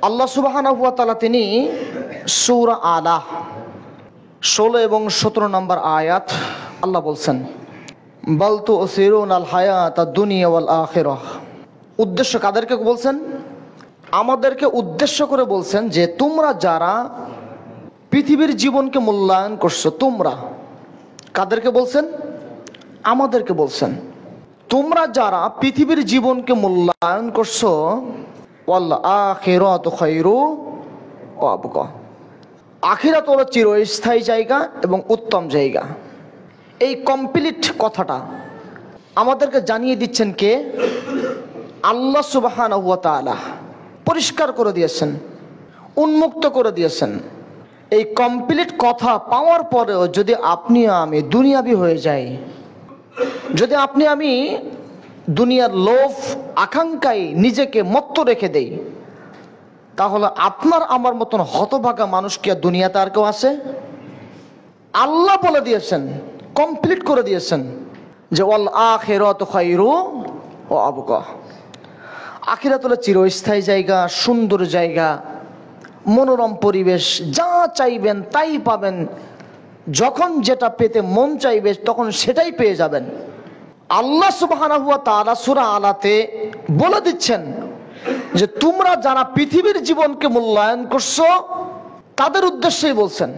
আল্লাহ সুবহানাহু ওয়া তাআলা তিনি সূরা আলা 16 এবং 17 নম্বর আয়াত আল্লাহ বলছেন, বাল তুসিরুনাল হায়াতাদ দুনিয়া ওয়াল আখিরাহ। উদ্দেশ্য কাদেরকে বলছেন? আমাদেরকে উদ্দেশ্য করে বলছেন যে তোমরা যারা পৃথিবীর জীবনকে মূল্যায়ন করছো, তোমরা কাদেরকে বলছেন? আমাদেরকে বলছেন, তোমরা যারা পৃথিবীর জীবনকে মূল্যায়ন করছো, ওয়াল আখিরাতু খায়রু ওয়া আবকা, আখিরাত হলো চিরস্থায়ী জায়গা এবং উত্তম জায়গা। এই কমপ্লিট কথাটা আমাদেরকে জানিয়ে দিচ্ছেন কে? আল্লাহ সুবহানাহু ওয়া তাআলা পরিষ্কার করে দিয়েছেন, উন্মুক্ত করে দিয়েছেন। এই কমপ্লিট কথা পাওয়ার পরেও যদি আপনি আমি দুনিয়াবি হয়ে যাই, যদি আপনি আমি দুনিয়ার লোভ আকাঙ্ক্ষায় নিজেকে মত্ত রেখে দেই, তাহলে আপনার আমার মতন হতভাগা মানুষ কি আর দুনিয়াতে আর কেউ আছে? আল্লাহ বলে দিয়েছেন, কমপ্লিট করে দিয়েছেন যে ওয়াল আখিরাতু খায়রু ওয়া আবকা, আখিরাত হলো চিরস্থায়ী জায়গা, সুন্দর জায়গা, মনোরম পরিবেশ, যা চাইবেন তাই পাবেন, যখন যেটা পেতে মন চাইবে তখন সেটাই পেয়ে যাবেন। আল্লাহ সুবহানাহু ওয়া তাআলা সূরা আলাতে বলে দিচ্ছেন যে তোমরা যারা পৃথিবীর জীবনকে মূল্যায়ন করছো তাদের উদ্দেশ্যেই বলছেন।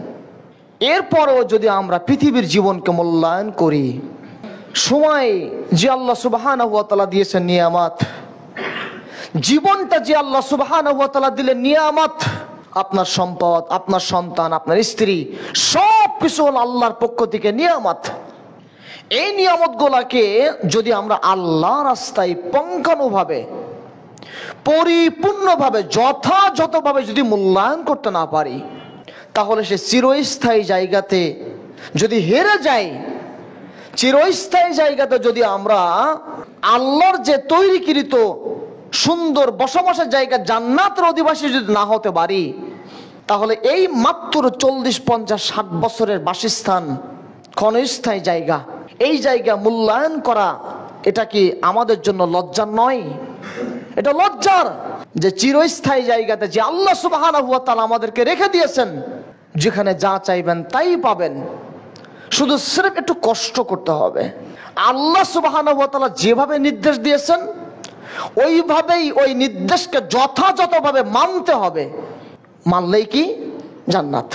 এরপরও যদি আমরা পৃথিবীর জীবনকে মূল্যায়ন করি, সময় যে আল্লাহ সুবহানাহু ওয়া তাআলা দিয়েছেন নিয়ামত, জীবনটা যে আল্লাহ সুবহানাহু ওয়া তাআলা দিলেন নিয়ামত, আপনার সম্পদ, আপনার সন্তান, আপনার স্ত্রী, সব কিছু হলো আল্লাহর পক্ষ থেকে নিয়ামত। এই নিয়ামতগুলোকে যদি আমরা আল্লাহ রাস্তায় পঙ্খানুভাবে, পরিপূর্ণভাবে, যথাযথভাবে যদি মূল্যায়ন করতে না পারি, তাহলে সে চিরস্থায়ী জায়গাতে যদি হেরে যাই, চিরস্থায়ী জায়গাতে যদি আমরা আল্লাহর যে তৈরিকৃত সুন্দর বসবাসের জায়গা জান্নাতের অধিবাসী যদি না হতে পারি, তাহলে এই মাত্র 40, 50, 60 বছরের বাসস্থান, ক্ষণস্থায়ী জায়গা, এই জায়গা মূল্যায়ন করা এটা কি আমাদের জন্য লজ্জার নয়? এটা লজ্জার যে চিরস্থায়ী জায়গাতে যে আল্লাহ সুবহানাহু ওয়া তাআলা আমাদেরকে রেখে দিয়েছেন, যেখানে যা চাইবেন তাই পাবেন, শুধু সির্ফ একটু কষ্ট করতে হবে। আল্লাহ সুবহানাহু ওয়া তাআলা যেভাবে নির্দেশ দিয়েছেন ওইভাবেই ওই নির্দেশকে যথাযথভাবে মানতে হবে, মানলেই কি জান্নাত।